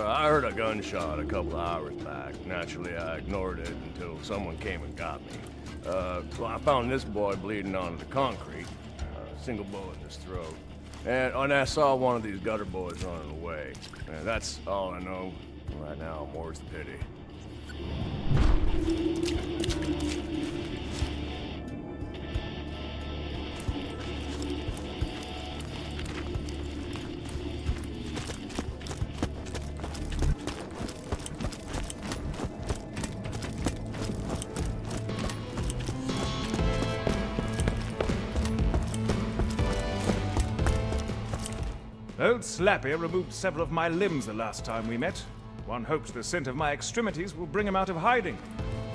I heard a gunshot a couple of hours back. Naturally, I ignored it until someone came and got me. So I found this boy bleeding onto the concrete. Single bullet in his throat. And I saw one of these gutter boys running away. And that's all I know. Right now, more's the pity. Old Slappy removed several of my limbs the last time we met. One hopes the scent of my extremities will bring him out of hiding.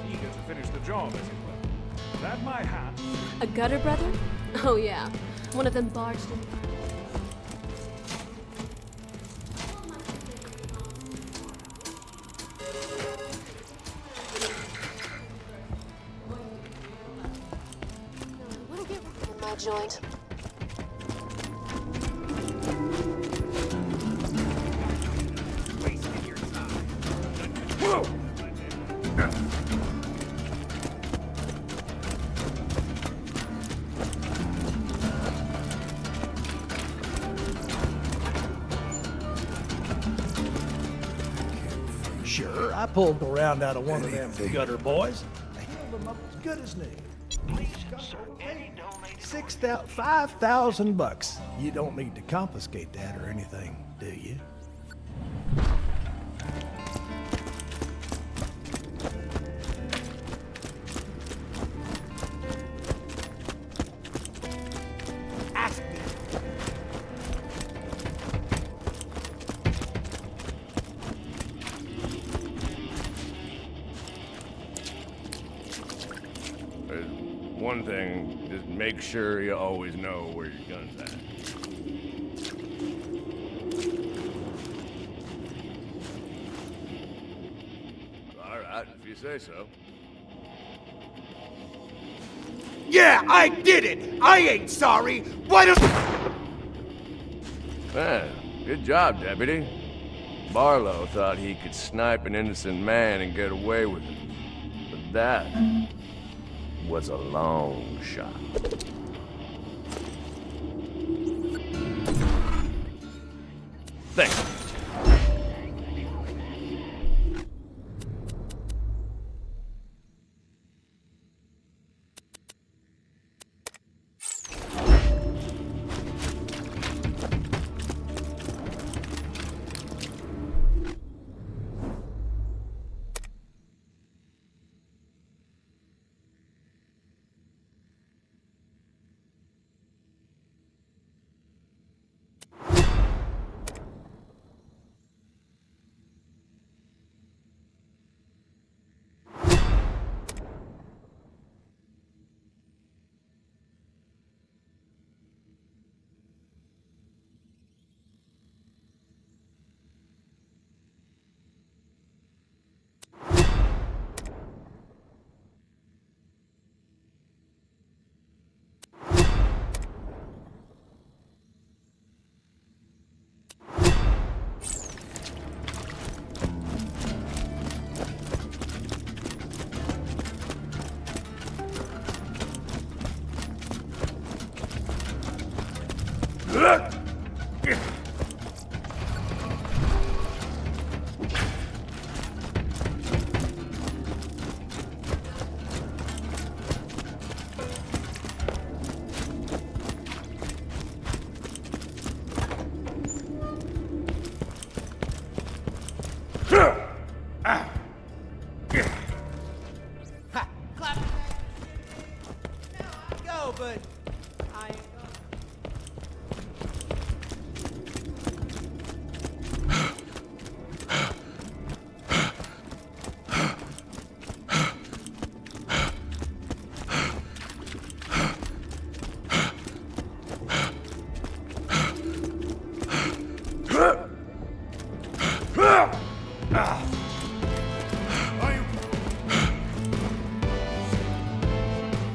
Eager to finish the job, as it were. That my hat? A gutter brother? Oh yeah, one of them barged in. What'll get in my joint? Sure, I pulled the round out of one of them gutter boys. I held him up as good as new. $5,000. You don't need to confiscate that or anything, do you? Ask me. There's one thing, just make sure you always know where your gun's at. All right, if you say so. Yeah, I did it! I ain't sorry! Why don't... Man, good job, Deputy. Barlow thought he could snipe an innocent man and get away with it. But that was a long shot. Thanks. But I ain't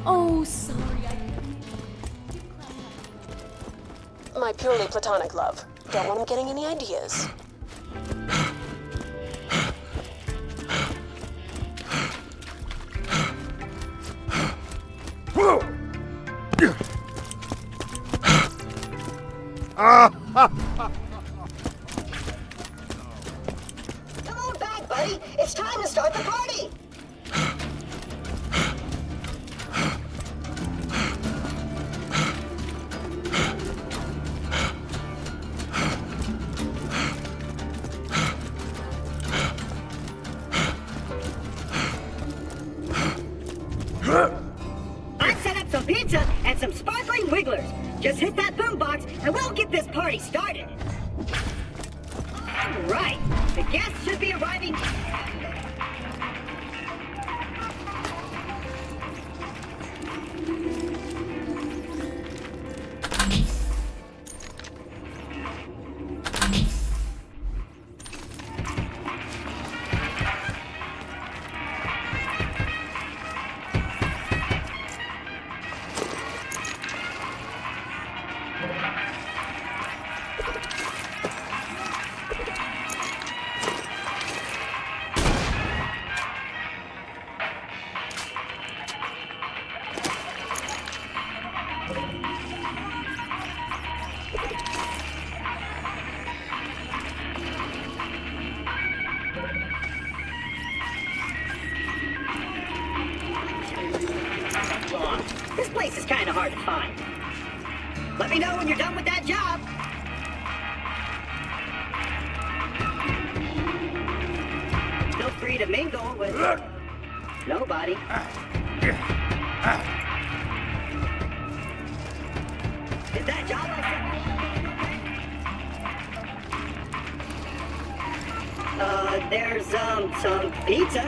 Oh, sorry, My purely platonic love. Don't want him getting any ideas. on back, buddy. It's time to start the party. I set up some pizza and some sparkling wigglers. Just hit that boombox and we'll get this party started. All right, the guests should be arriving. This place is kind of hard to find. Let me know when you're done with that job. Feel free to mingle with nobody. Is that job I said? There's some pizza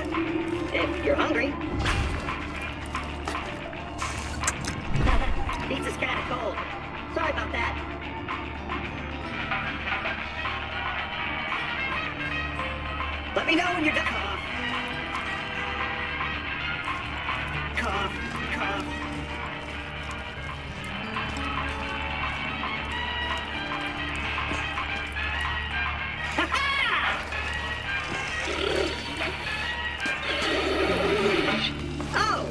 if you're hungry. Pizza's kind of cold. Sorry about that. Let me know when you're done. Cough. Cough. Oh,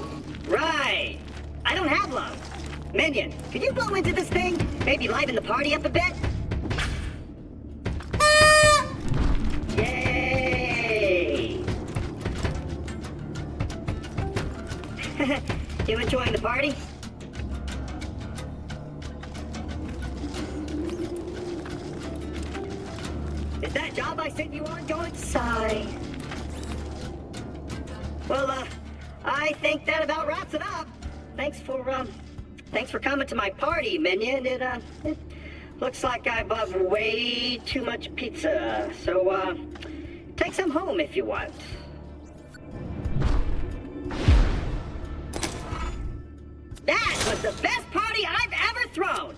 right. I don't have lungs. Minion, could you blow into this thing? Maybe liven the party up a bit? Yay! You enjoying the party? Is that job I sent you on going? Sigh. Well, I think that about wraps it up. Thanks for coming to my party, Minion. It looks like I bought way too much pizza. So, take some home if you want. That was the best party I've ever thrown!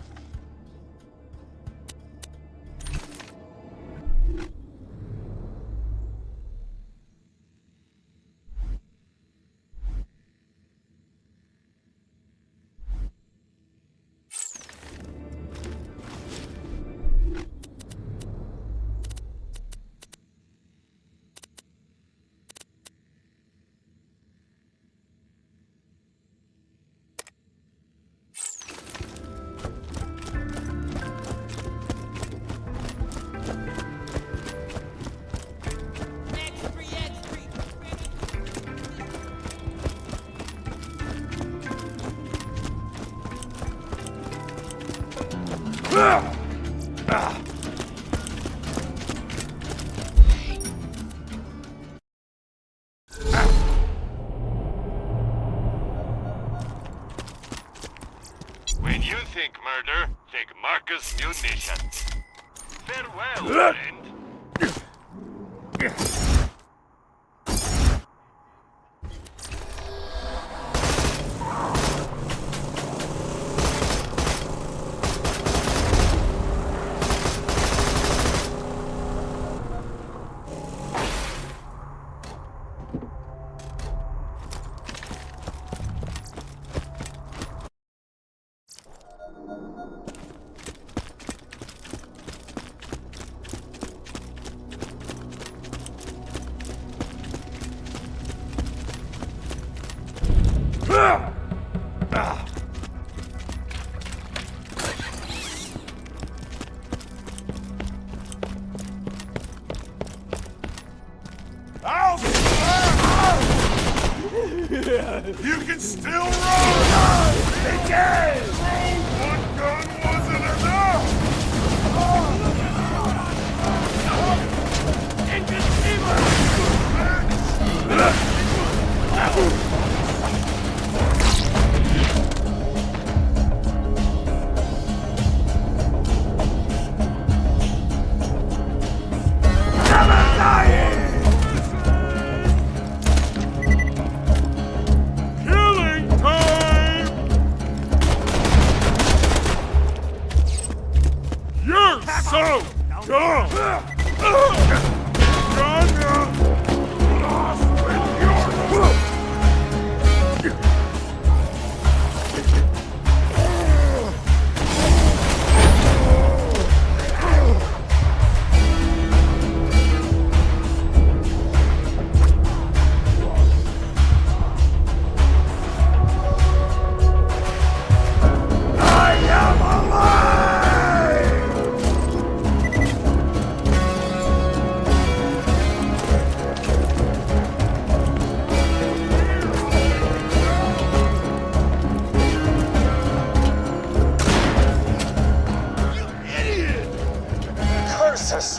When you think murder, think Marcus Munitions. Farewell, friend. You can still run! He can! One gun wasn't enough! Killing time! You're so dumb! Lost with your... Curses!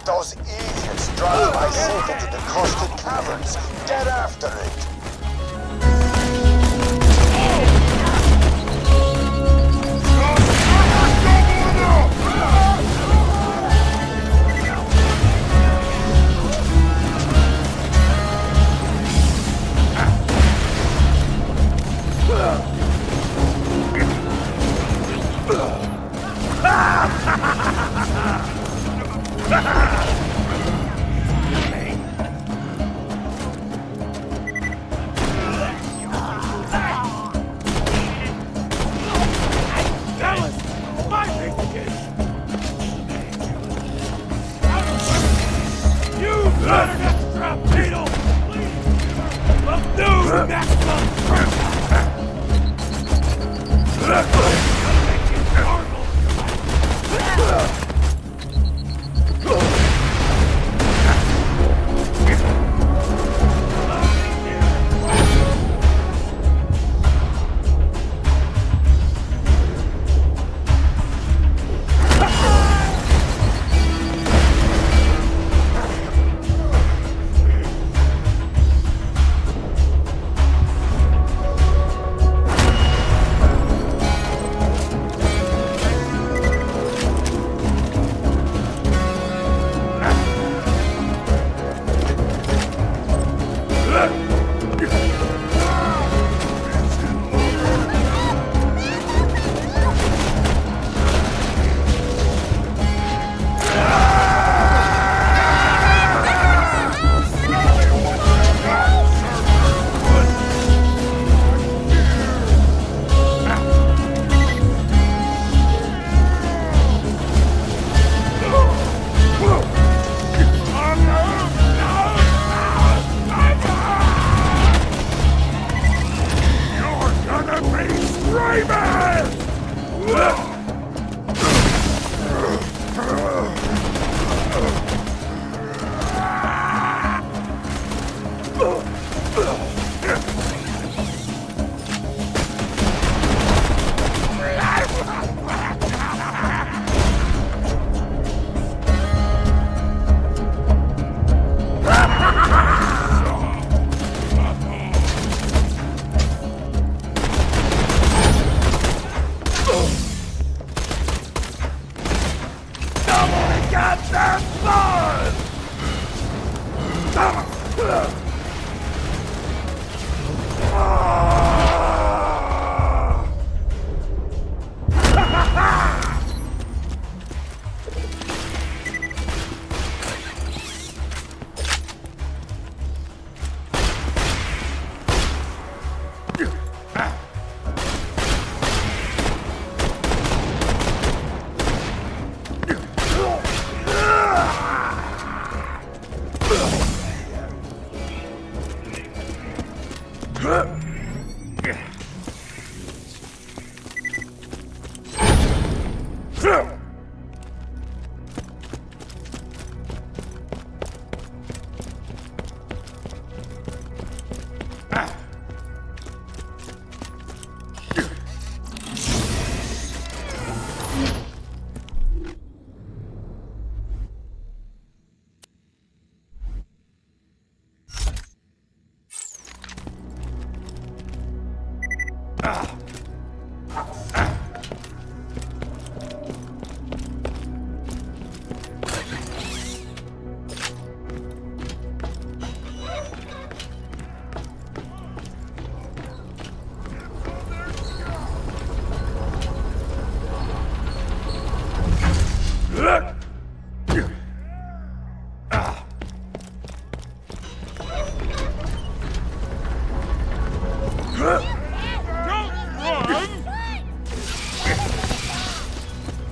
Those idiots dragged my ship into the cursed caverns. Get after it!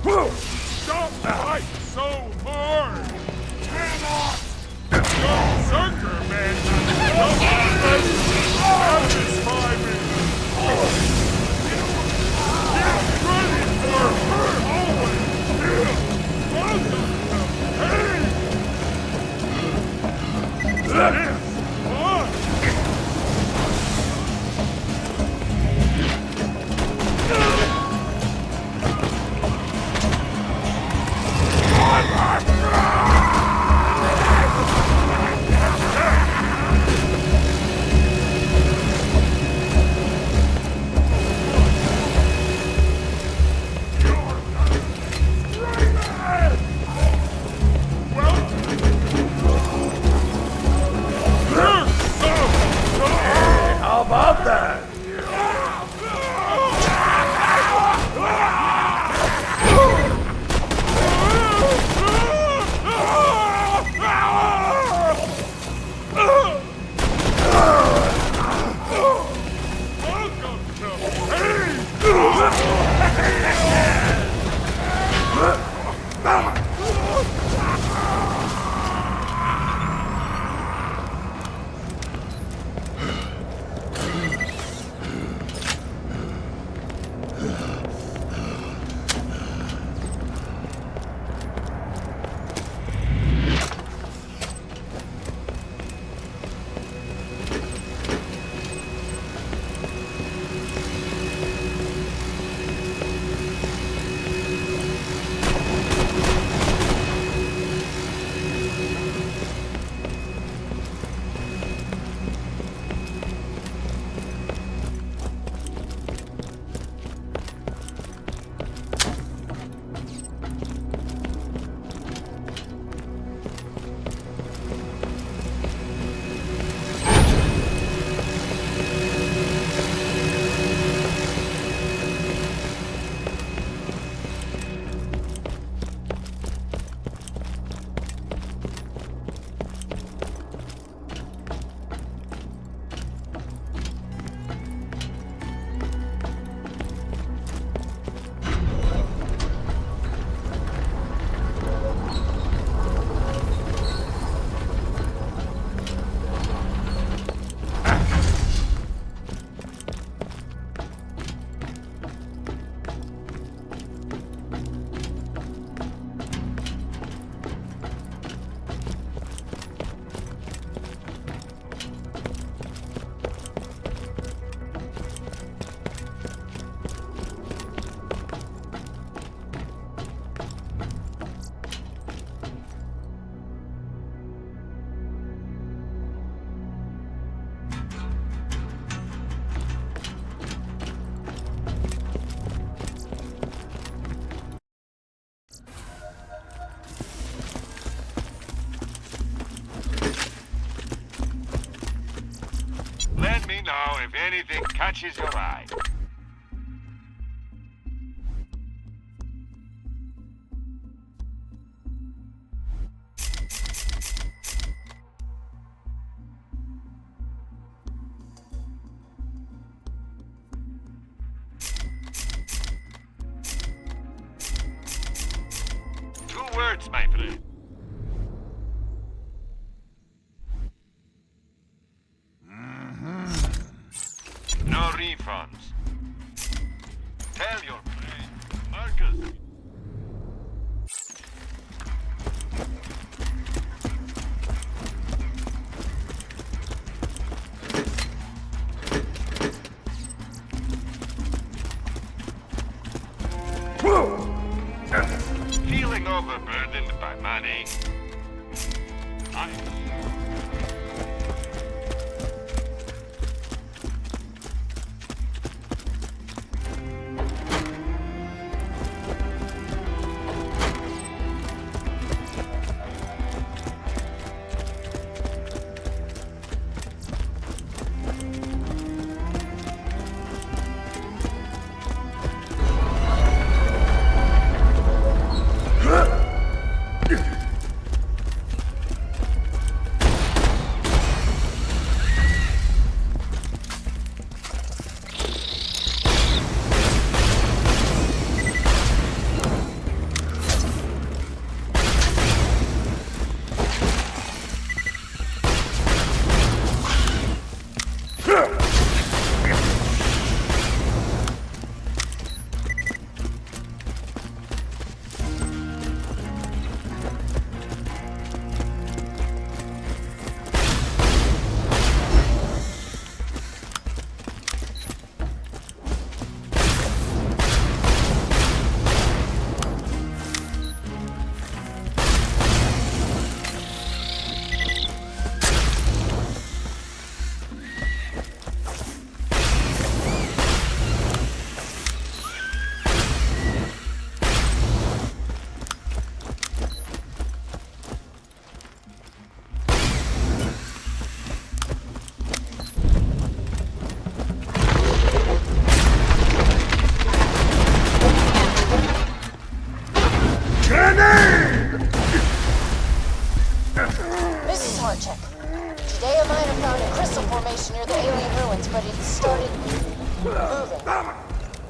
Don't fight so hard! Gunzerker, man! Satisfy me! Get ready for her always! Welcome to pain! Yes, fun! How about that? Let me know if anything catches your eye. Two words, my friend. No refunds. Tell your friend, Marcus. Feeling overburdened by money? radar check. Today a miner found a crystal formation near the alien ruins, but it started moving.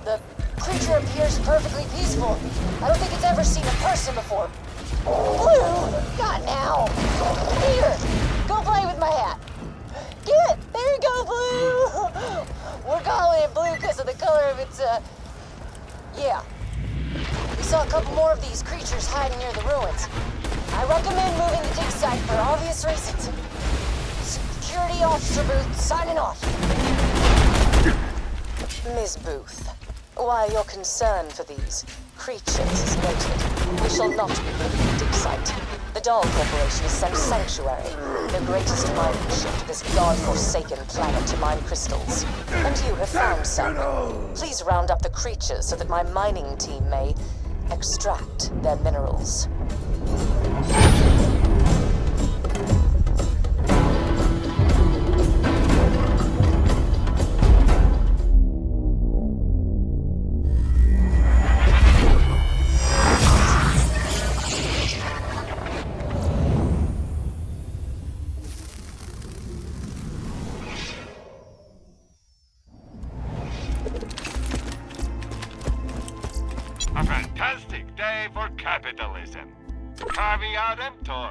The creature appears perfectly peaceful. I don't think it's ever seen a person before. Blue! Not now! Here! Go play with my hat! Get! There you go, Blue! We're calling it Blue because of the color of its, yeah. We saw a couple more of these creatures hiding near the ruins. I recommend moving the dig site for obvious reasons. Security Officer Booth, signing off. Miss Booth, while your concern for these creatures is noted, we shall not be moving the dig site. The Doll Corporation has sent Sanctuary, the greatest mining ship to this god-forsaken planet to mine crystals. And you have found some. Please round up the creatures so that my mining team may extract their minerals. A fantastic day for capitalism. Caviar emptor.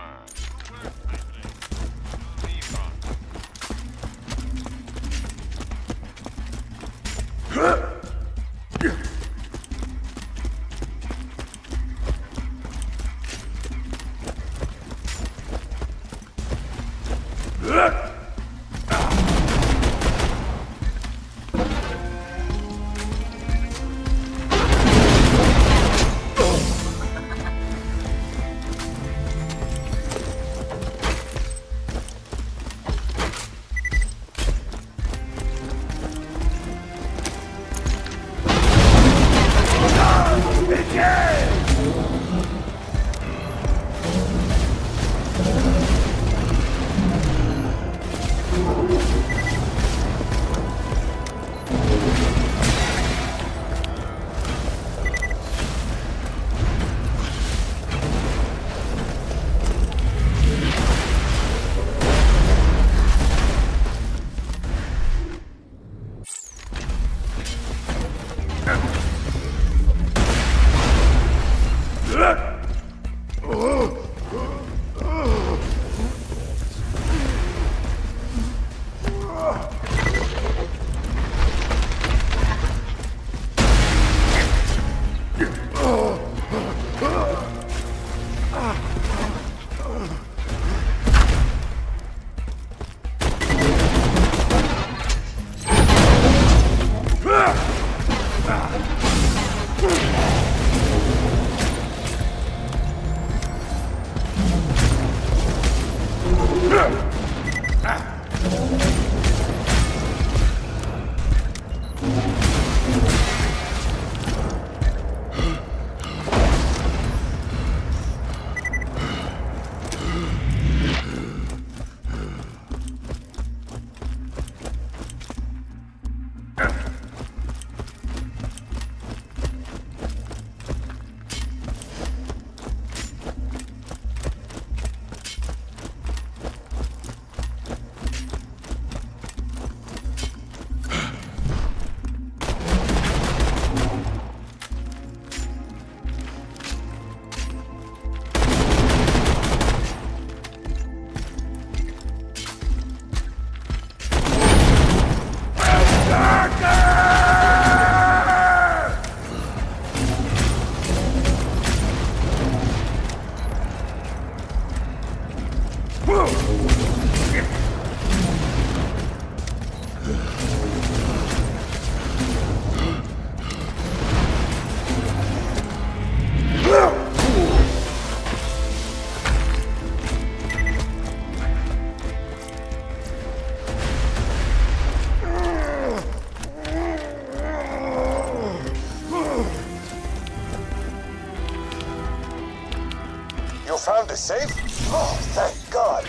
Found the safe? Oh, thank God.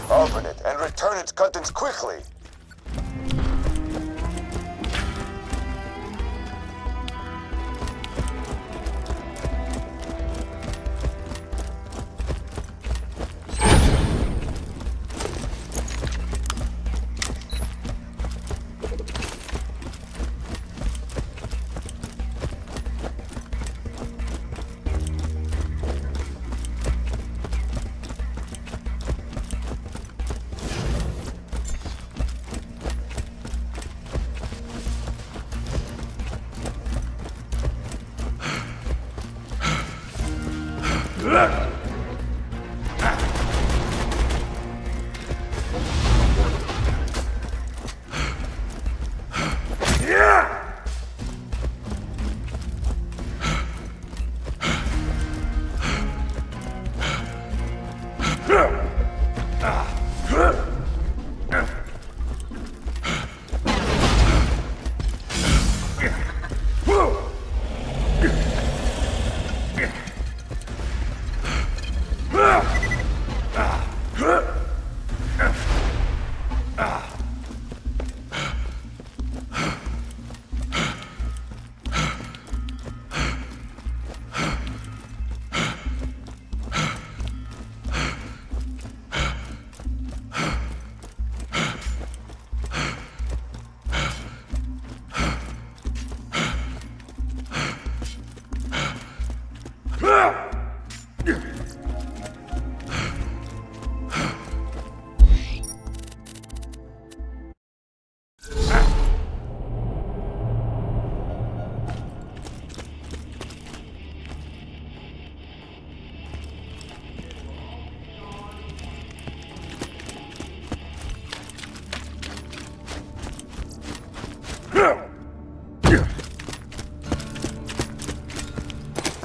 Open it and return its contents quickly.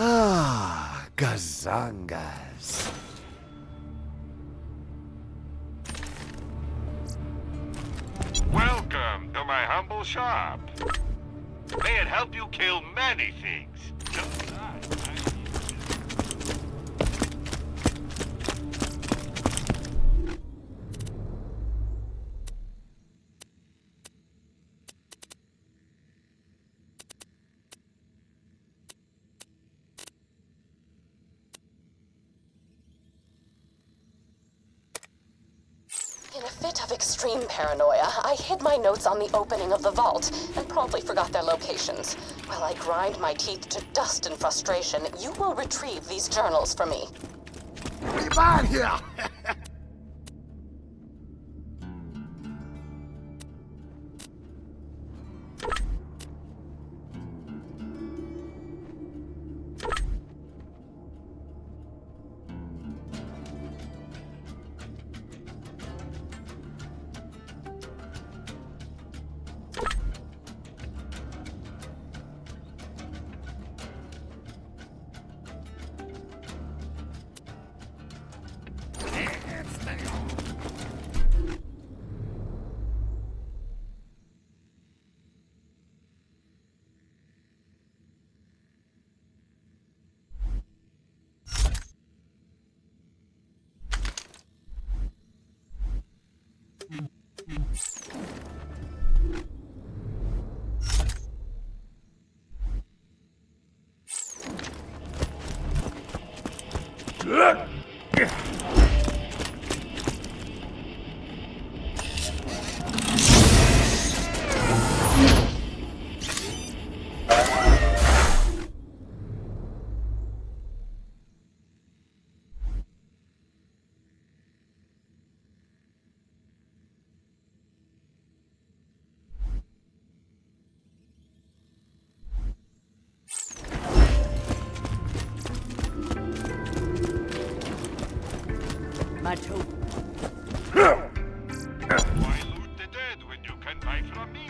Ah, gazangas. Welcome to my humble shop. May it help you kill many things. Just that, In a fit of extreme paranoia, I hid my notes on the opening of the vault and promptly forgot their locations. While I grind my teeth to dust in frustration, you will retrieve these journals for me. What are you buying here? why loot the dead when you can buy from me?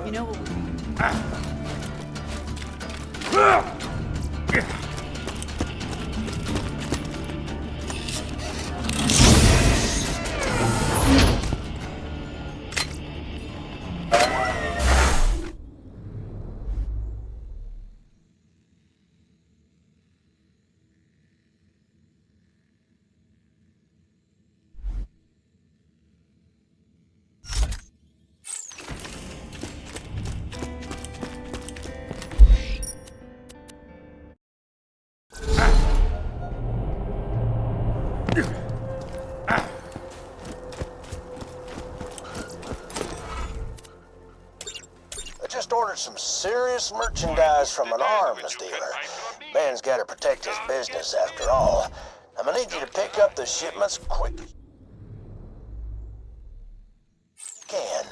You know what? Ordered some serious merchandise from an arms dealer. Man's got to protect his business after all. I'm gonna need you to pick up the shipments quick as you can.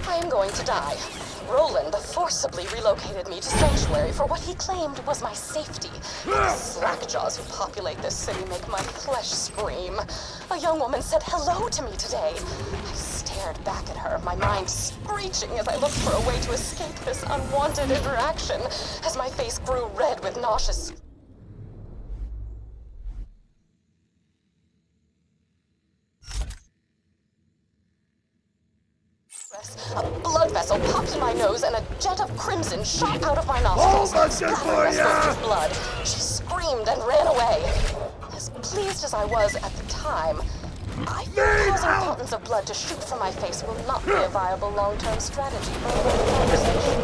I am going to die. Roland forcibly relocated me to Sanctuary for what he claimed was my safety. The slackjaws who populate this city make my flesh scream. A young woman said hello to me today. I stared back at her, my mind screeching as I looked for a way to escape this unwanted interaction, as my face grew red with nauseous... A blood vessel popped in my nose and a jet of crimson shot out of my nostrils, splattering us with blood. She screamed and ran away. As pleased as I was at the time, I think causing fountains of blood to shoot from my face will not be a viable long-term strategy for a conversation.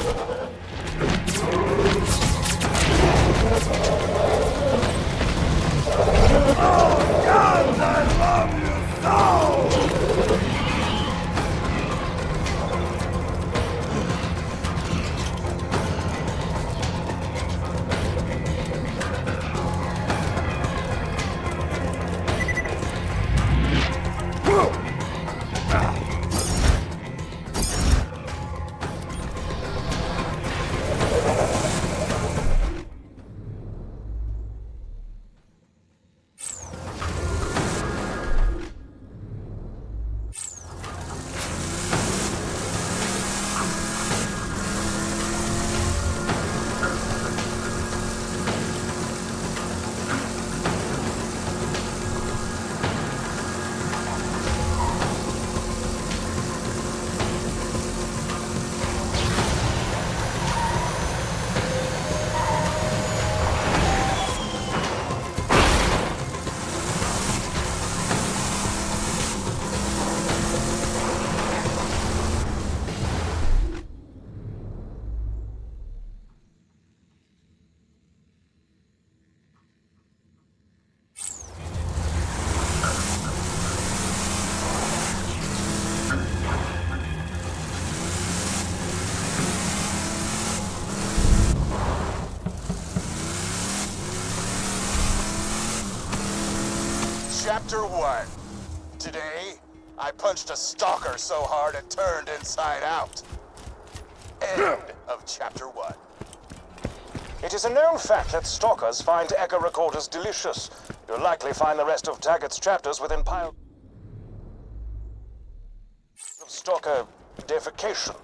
Oh, God, I love you so! Chapter 1. Today, I punched a stalker so hard it turned inside out. End of Chapter 1. It is a known fact that stalkers find echo recorders delicious. You'll likely find the rest of Taggart's chapters within piles of stalker defecation.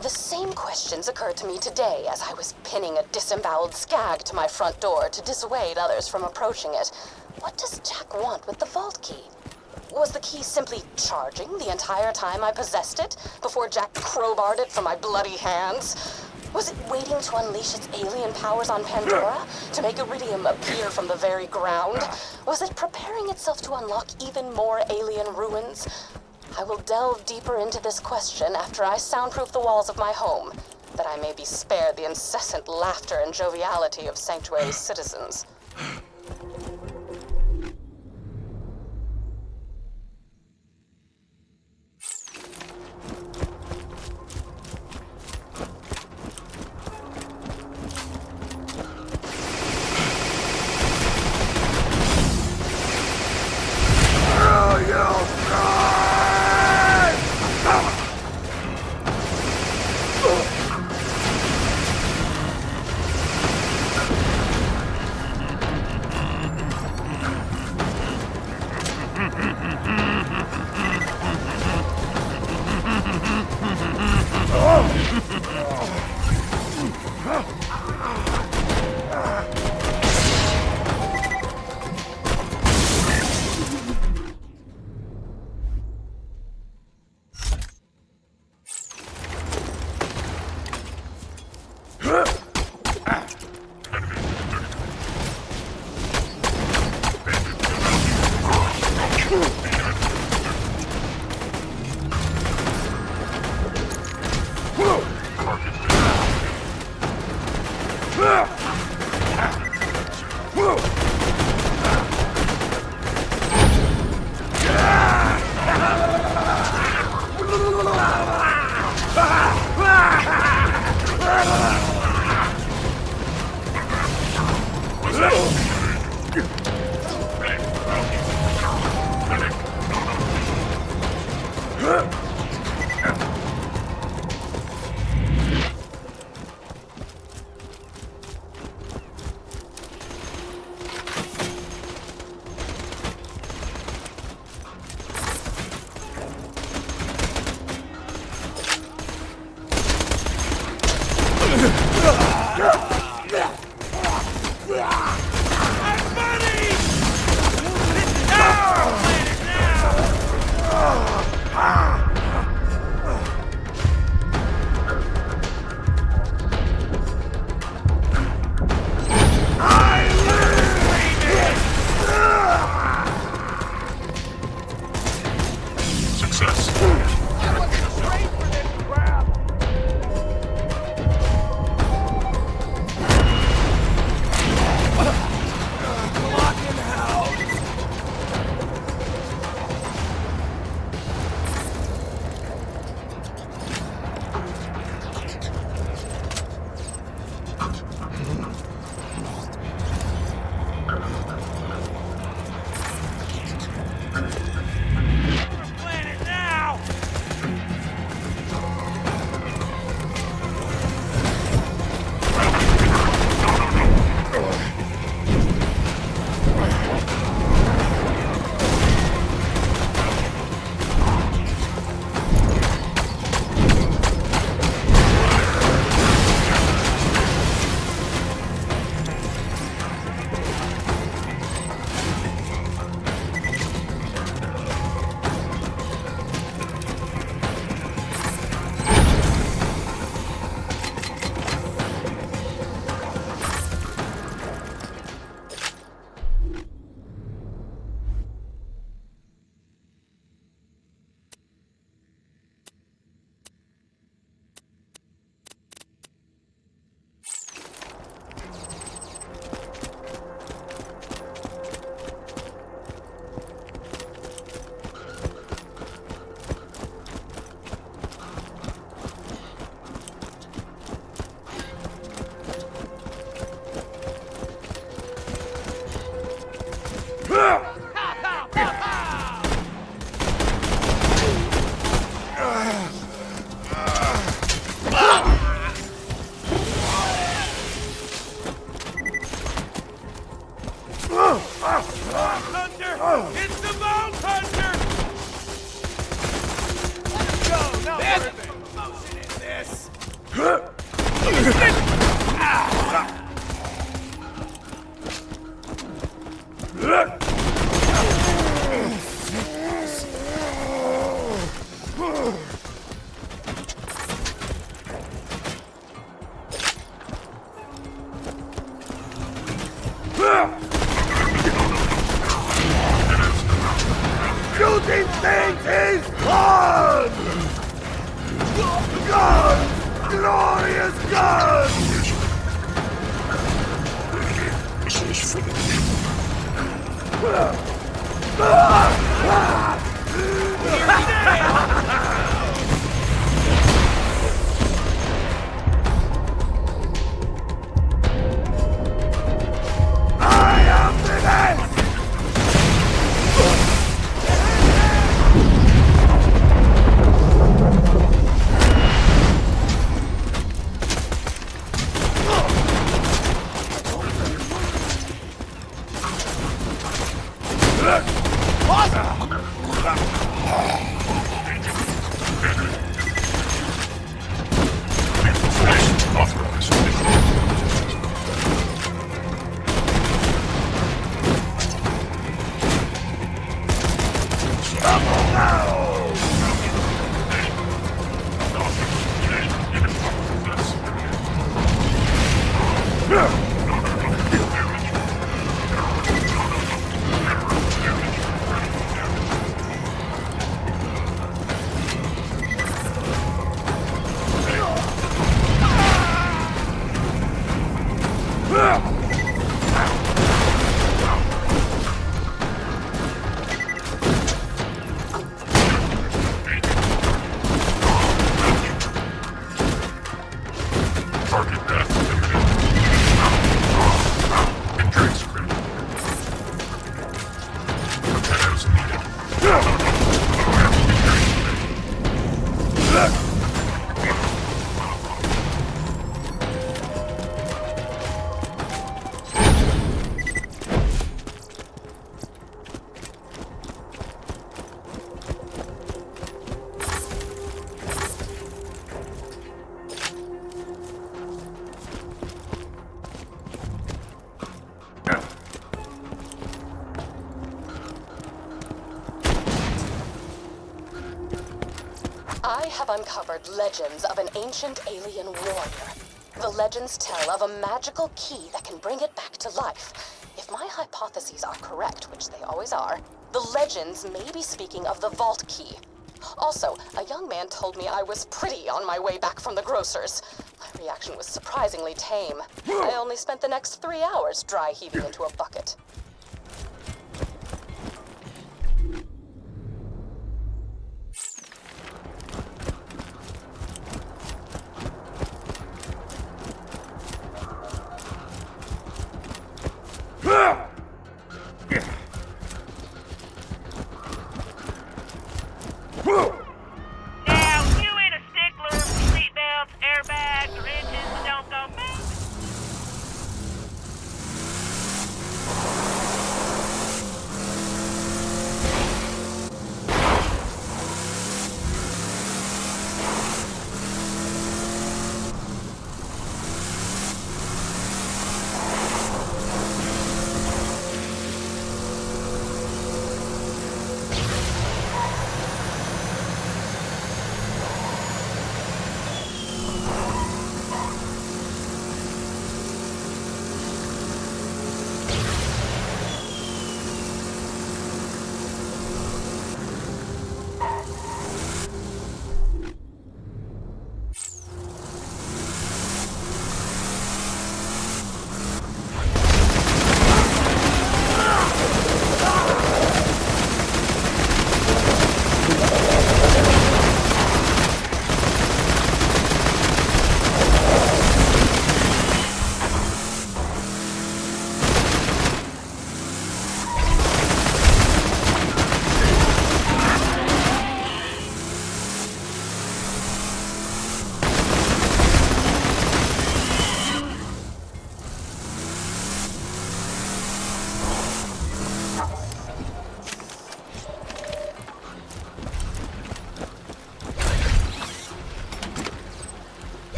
The same questions occurred to me today as I was pinning a disemboweled skag to my front door to dissuade others from approaching it. What does Jack want with the vault key? Was the key simply charging the entire time I possessed it before Jack crowbarred it from my bloody hands? Was it waiting to unleash its alien powers on Pandora to make Eridium appear from the very ground? Was it preparing itself to unlock even more alien ruins? I will delve deeper into this question after I soundproof the walls of my home, that I may be spared the incessant laughter and joviality of Sanctuary's citizens. It's the Vault Hunter! Let's go! Now everything! Motion in this! Shooting things is fun! Guns! Glorious guns! I am the best! I have uncovered legends of an ancient alien warrior. The legends tell of a magical key that can bring it back to life. If my hypotheses are correct, which they always are, the legends may be speaking of the vault key. Also, a young man told me I was pretty on my way back from the grocer's. My reaction was surprisingly tame. I only spent the next 3 hours dry heaving into a bucket. Now, you ain't a stickler for seatbelts, airbags, or engines that don't go boom.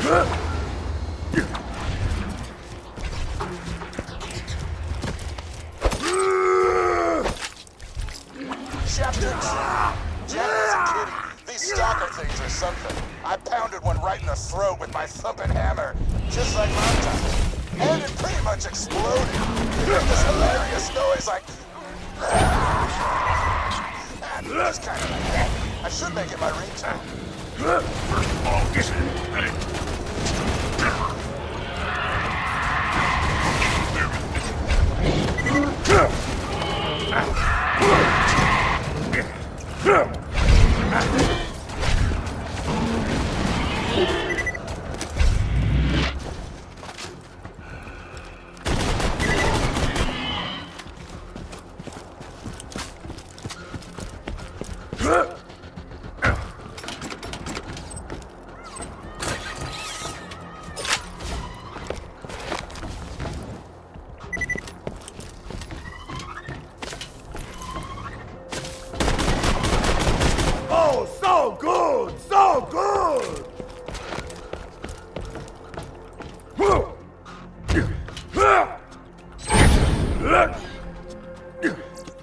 Chapter 2. Jack isn't kidding. These stalker things are something. I pounded one right in the throat with my thumping hammer, just like my time. And it pretty much exploded. It made this hilarious noise like... And that's kind of like that. I should make it my ringtone. First of all, get it. Oh, so good! So good!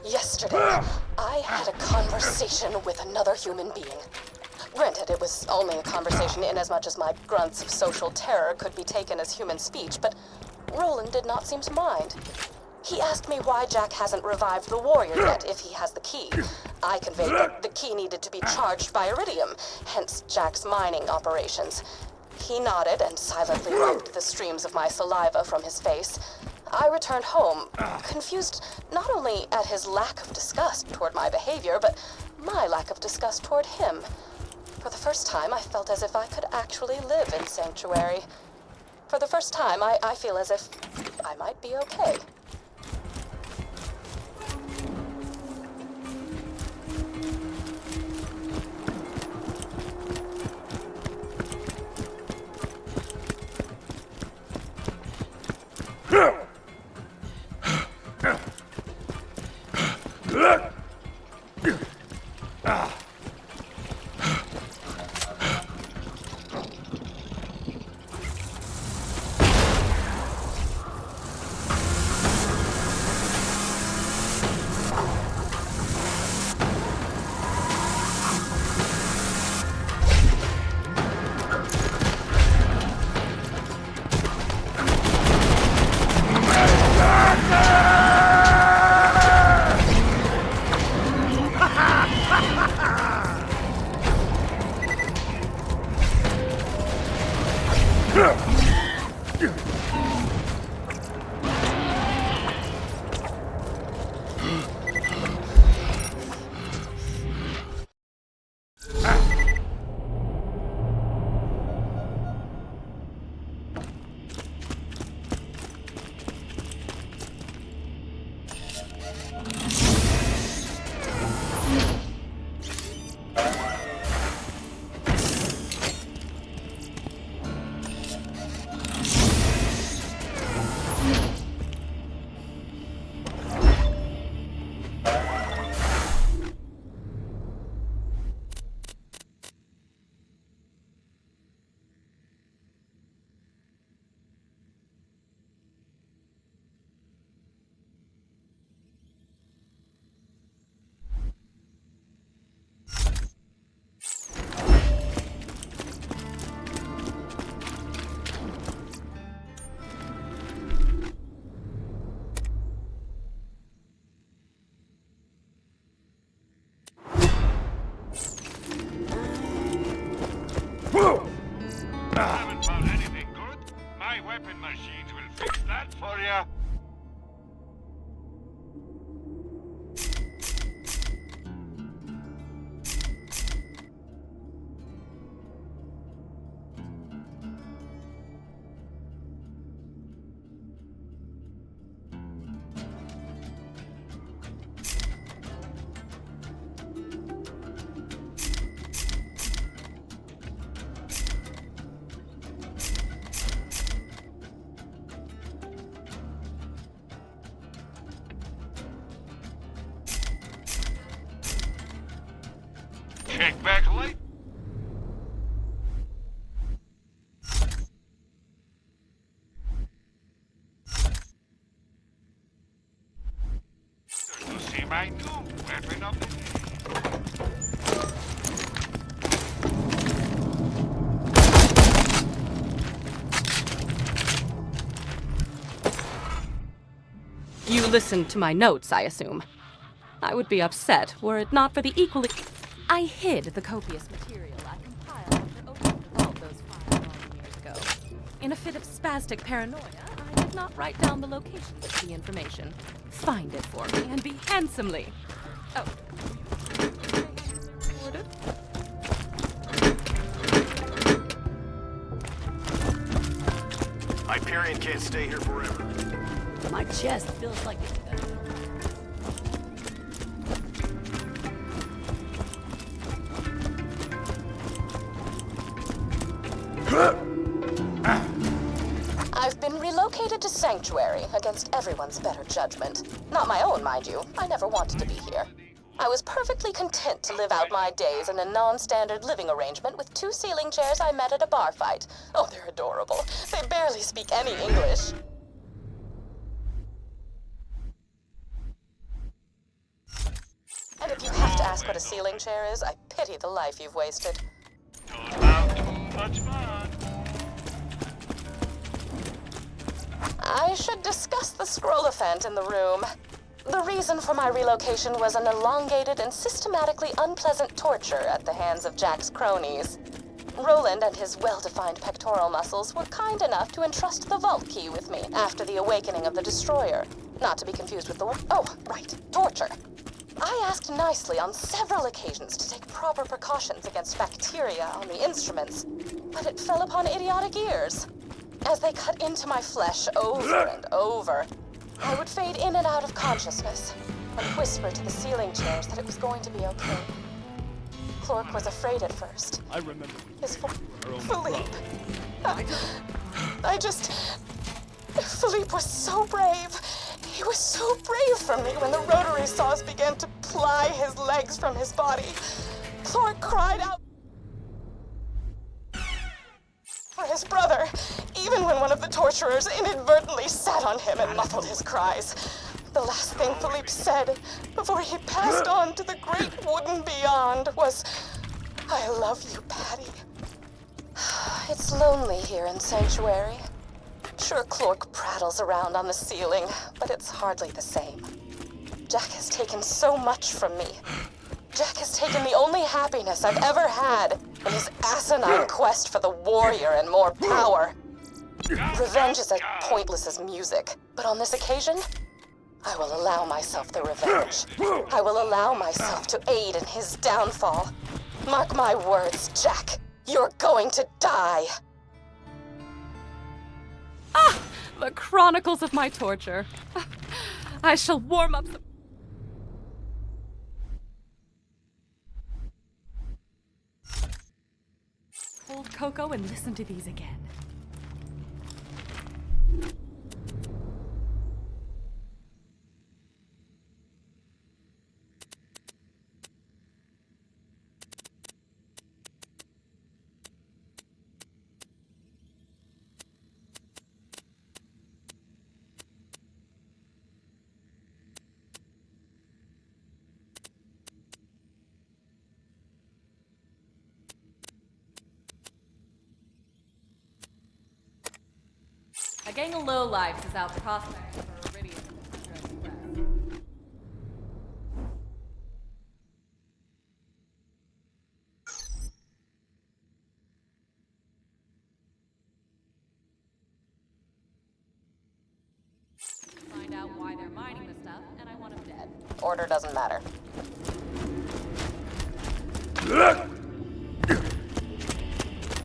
Yesterday, I had a conversation with another human being. Granted, it was only a conversation inasmuch as my grunts of social terror could be taken as human speech, but Roland did not seem to mind. He asked me why Jack hasn't revived the warrior yet if he has the key. I conveyed that the key needed to be charged by Eridium, hence Jack's mining operations. He nodded and silently wiped the streams of my saliva from his face. I returned home, confused not only at his lack of disgust toward my behavior, but my lack of disgust toward him. For the first time, I felt as if I could actually live in Sanctuary. For the first time, I feel as if I might be okay. Haven't found anything good? My weapon machines will fix that for ya. Check back light. my new weapon of the day. You listened to my notes, I assume. I would be upset were it not for the equally... I hid the copious material I compiled after opening the vault those 5 long years ago. In a fit of spastic paranoia, I did not write down the locations of the information. Find it for me and be handsomely... Oh. Ordered? Hyperion can't stay here forever. My chest feels like it's gonna... I've been relocated to Sanctuary against everyone's better judgment. Not my own, mind you. I never wanted to be here. I was perfectly content to live out my days in a non-standard living arrangement with 2 ceiling chairs I met at a bar fight. Oh, they're adorable. They barely speak any English. And if you have to ask what a ceiling chair is, I pity the life you've wasted. Don't have too much fun. I should discuss the scroll-ophant in the room. The reason for my relocation was an elongated and systematically unpleasant torture at the hands of Jack's cronies. Roland and his well-defined pectoral muscles were kind enough to entrust the vault key with me after the awakening of the Destroyer. Not to be confused with the... Oh, right, torture. I asked nicely on several occasions to take proper precautions against bacteria on the instruments, but it fell upon idiotic ears. As they cut into my flesh over and over, I would fade in and out of consciousness and whisper to the ceiling chairs that it was going to be okay. Clark was afraid at first. I remember. Philippe. Philippe was so brave. He was so brave for me when the rotary saws began to ply his legs from his body. Clark cried out for his brother, even when one of the torturers inadvertently sat on him and muffled his cries. The last thing Philippe said before he passed on to the great wooden beyond was, "I love you, Patty." It's lonely here in Sanctuary. Sure, Clark prattles around on the ceiling, but it's hardly the same. Jack has taken so much from me. Jack has taken the only happiness I've ever had in his asinine quest for the warrior and more power. Revenge is as pointless as music, but on this occasion, I will allow myself the revenge. I will allow myself to aid in his downfall. Mark my words, Jack. You're going to die. Ah! The chronicles of my torture. I shall warm up the... cold cocoa and listen to these again. A gang of lowlifes is out prospecting for Eridium. Find out why they're mining the stuff, and I want them dead. Order doesn't matter.